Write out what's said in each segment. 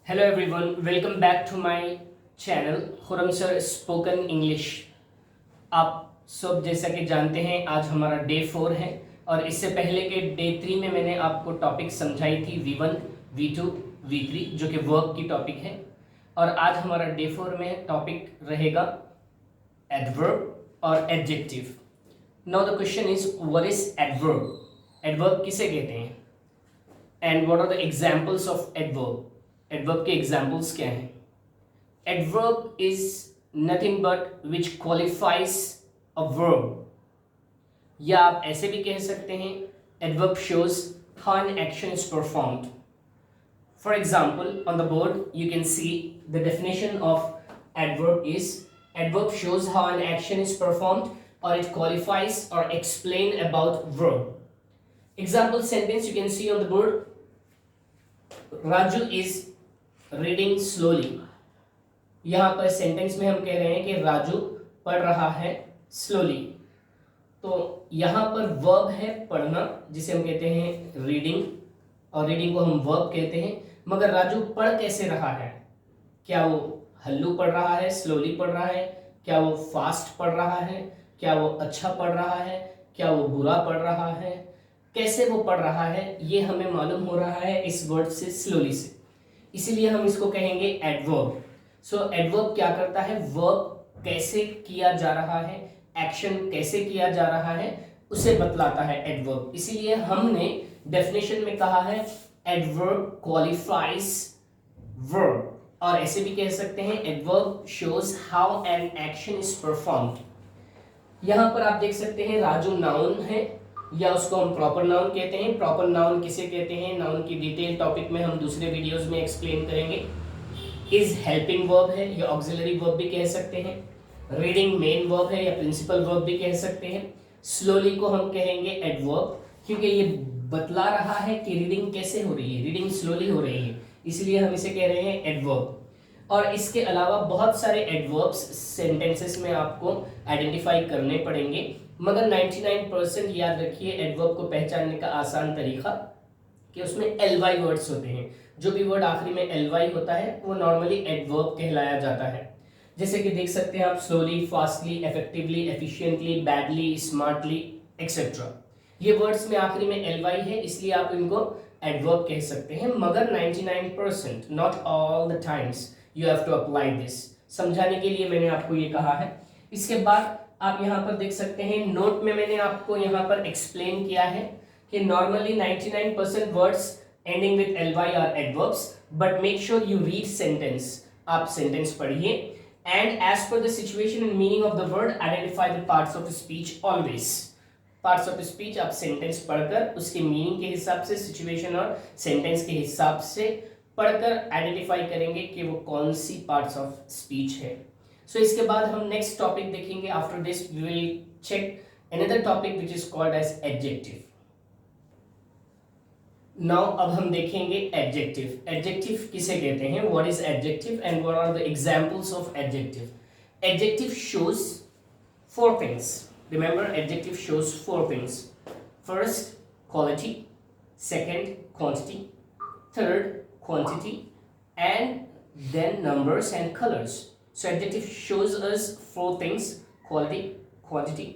Hello everyone, welcome back to my channel Khurram sir spoken English. आप सब जैसा कि जानते हैं आज हमारा डे 4 है और इससे पहले के डे 3 में मैंने आपको टॉपिक समझाई थी V1, V2, V3 जो कि वर्ब की टॉपिक है। और आज हमारा डे 4 में टॉपिक रहेगा एडवर्ब और adjective. Now the question is what is adverb? Adverb किसे कहते हैं and what are the examples of adverb? Adverb के एग्जाम्पल्स क्या हैं? Adverb is nothing but which qualifies a verb, या आप ऐसे भी कह सकते हैं adverb shows how an action is performed. For example on the board you can see the definition of adverb is adverb shows how an action is performed और it qualifies और explain about verb. Example sentence you can C on the board, Raju is reading slowly. यहां पर sentence में हम कह रहे हैं कि राजू पढ़ रहा है स्लोली। तो यहां पर वर्ब है पढ़ना, जिसे हम कहते हैं रीडिंग, और रीडिंग को हम वर्ब कहते हैं। मगर राजू पढ़ कैसे रहा है? क्या वो हल्लू पढ़ रहा है, स्लोली पढ़ रहा है? क्या वो फास्ट पढ़ रहा है? क्या वो अच्छा पढ़ रहा है? क्या वो बुरा पढ़ रहा है? कैसे वो पढ़ रहा है ये हमें मालूम हो रहा है इस वर्ड से, स्लोली से, इसीलिए हम इसको कहेंगे एडवर्ब। सो एडवर्ब क्या करता है? वर्ब कैसे किया जा रहा है, एक्शन कैसे किया जा रहा है, उसे बतलाता है एडवर्ब। इसीलिए हमने डेफिनेशन में कहा है एडवर्ब क्वालिफाइज वर्ब, और ऐसे भी कह सकते हैं adverb shows how an action is performed. यहां पर आप देख सकते हैं राजू नाउन है, या उसको हम प्रॉपर नाउन कहते हैं। प्रॉपर नाउन किसे कहते हैं, नाउन की डिटेल टॉपिक में हम दूसरे वीडियोस में एक्सप्लेन करेंगे। इज हेल्पिंग वर्ब है या ऑक्सिलरी वर्ब भी कह सकते हैं। रीडिंग मेन वर्ब है या प्रिंसिपल वर्ब भी कह सकते हैं। स्लोली को हम कहेंगे एडवर्ब, क्योंकि ये बतला रहा है कि रीडिंग कैसे हो रही है, रीडिंग स्लोली हो रही है, इसलिए हम इसे कह रहे हैं एडवर्ब। और इसके अलावा बहुत सारे एडवर्ब्स सेंटेंसेस में आपको आइडेंटिफाई करने पड़ेंगे, मगर 99% याद रखिए एडवर्ब को पहचानने का आसान तरीका कि उसमें एलवाई वर्ड्स होते हैं। जो भी वर्ड आखिरी में एलवाई होता है वो नॉर्मली एडवर्ब कहलाया जाता है। जैसे कि देख सकते हैं आप, slowly, fastly, effectively, efficiently, badly, smartly etcetera. ये वर्ड्स में आखिरी में एलवाई है, इसलिए आप इनको एडवर्ब कह सकते हैं। मगर 99%, not all the times you have to apply this. समझाने के लिए मैंने आपको ये कहा है। इसके बाद आप यहाँ पर देख सकते हैं नोट में मैंने आपको यहाँ पर एक्सप्लेन किया है कि normally 99% words ending with ly are adverbs, but make sure you read sentence. आप सेंटेंस पढ़िए and as per the situation and meaning of the word identify the parts of speech always. Parts of speech आप sentence पढ़कर उसके meaning के हिसाब से, situation और sentence के हिसाब से पढ़कर आइडेंटिफाई करेंगे कि वो कौन सी पार्ट्स ऑफ स्पीच है। सो इसके बाद हम नेक्स्ट टॉपिक देखेंगे। After this we will check another topic which is called as adjective. Now अब हम देखेंगे एडजेक्टिव। एडजेक्टिव किसे कहते हैं, what is adjective and what are the examples of adjective? Adjective shows four things. Remember, adjective shows four things. First, quality; second, quantity; third, quantity; and then numbers and colors. So adjective shows us four things: quality, quantity,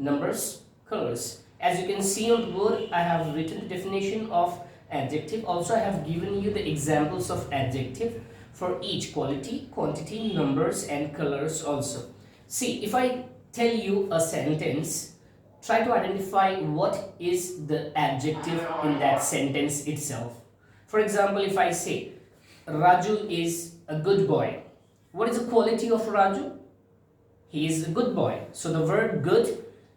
numbers, colors. As you can see on the board, I have written the definition of adjective. Also, I have given you the examples of adjective for each: quality, quantity, numbers, and colors also. See, if I tell you a sentence, try to identify what is the adjective in that sentence itself. For example, if I say Raju is a good boy, what is the quality of Raju? He is a good boy. So the word good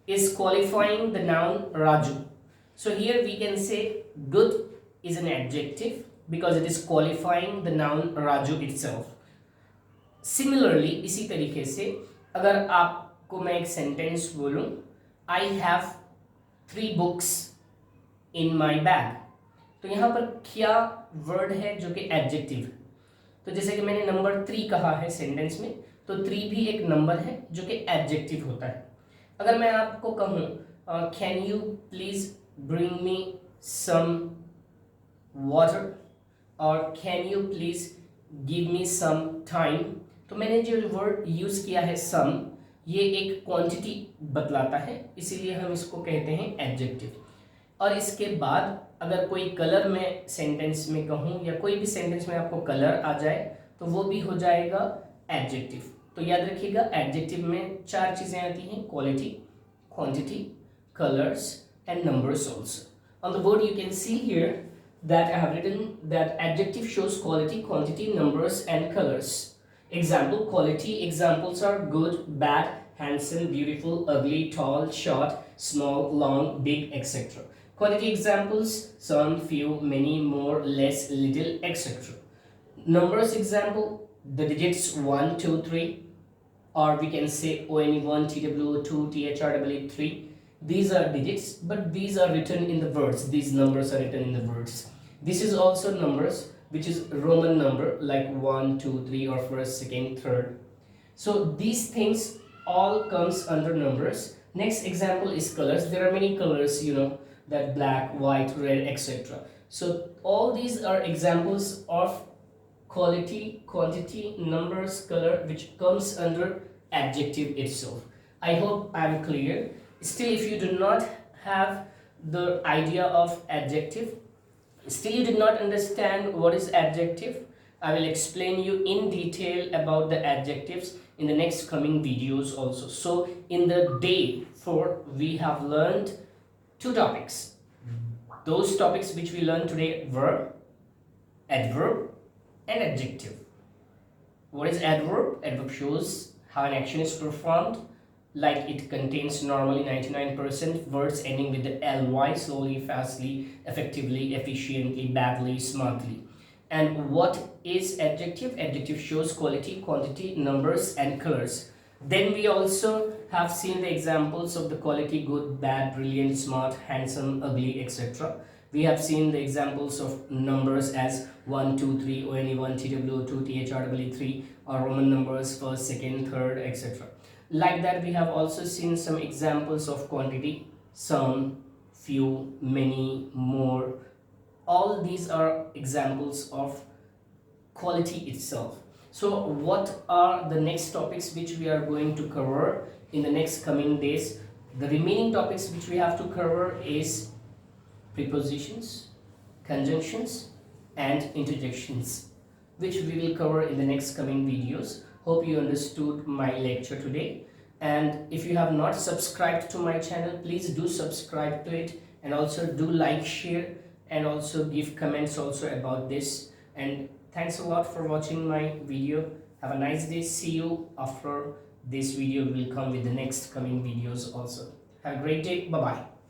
is qualifying the noun Raju. So here we can say good is an adjective because it is qualifying the noun Raju itself. Similarly, इसी तरीके से अगर आपको मैं एक sentence बोलूं, I have 3 books in my bag, तो यहां पर क्या वर्ड है जो कि एडजेक्टिव? तो जैसे कि मैंने नंबर 3 कहा है सेंटेंस में, तो 3 भी एक नंबर है जो कि एडजेक्टिव होता है। अगर मैं आपको कहूं can you please bring me some water, और can you please give me some time, तो मैंने जो वर्ड यूज़ किया है सम, ये एक क्वांटिटी बतलाता है, इसीलिए हम इसको कहते हैं एडजेक्टिव। और इसके बाद अगर कोई कलर में सेंटेंस में कहूँ या कोई भी सेंटेंस में आपको कलर आ जाए तो वो भी हो जाएगा एडजेक्टिव। तो याद रखिएगा एडजेक्टिव में 4 चीज़ें आती हैं, quality, quantity, colours and numbers also. On the word you can see here that I have written that adjective shows quality, quantity, numbers and colors. Example, quality examples are good, bad, handsome, beautiful, ugly, tall, short, small, long, big, etc. Quality examples, some, few, many, more, less, little, etc. Numbers example, the digits 1, 2, 3, or we can say ONE1, TWO2, THREE. These are digits, but these are written in the words. These numbers are written in the words. This is also numbers, which is Roman number like 1, 2, 3, or first, second, third. So these things all comes under numbers. Next example is colors. There are many colors, you know, that black, white, red, etc. So all these are examples of quality, quantity, numbers, color, which comes under adjective itself. I hope I am clear. Still, if you do not have the idea of adjective, still you did not understand what is adjective, I will explain you in detail about the adjectives in the next coming videos also. So in the day 4 we have learned 2 topics. Those topics which we learned today were adverb and adjective. What is adverb? Adverb shows how an action is performed, like it contains normally 99% words ending with the ly, slowly, fastly, effectively, efficiently, badly, smartly. And what is adjective? Adjective shows quality, quantity, numbers and colors. Then we also have seen the examples of the quality, good, bad, brilliant, smart, handsome, ugly, etc. We have seen the examples of numbers as 1, 2, 3, ONE1, TWO2, THREE, or Roman numbers, first, second, third, etc. Like that, we have also seen some examples of quantity, some, few, many, more. All these are examples of quality itself. So what are the next topics which we are going to cover in the next coming days? The remaining topics which we have to cover is prepositions, conjunctions and interjections, which we will cover in the next coming videos. Hope you understood my lecture today, and if you have not subscribed to my channel, please do subscribe to it, and also do like, share, and also give comments also about this. And thanks a lot for watching my video. Have a nice day. See you after this video. Will come with the next coming videos also. Have a great day. Bye bye.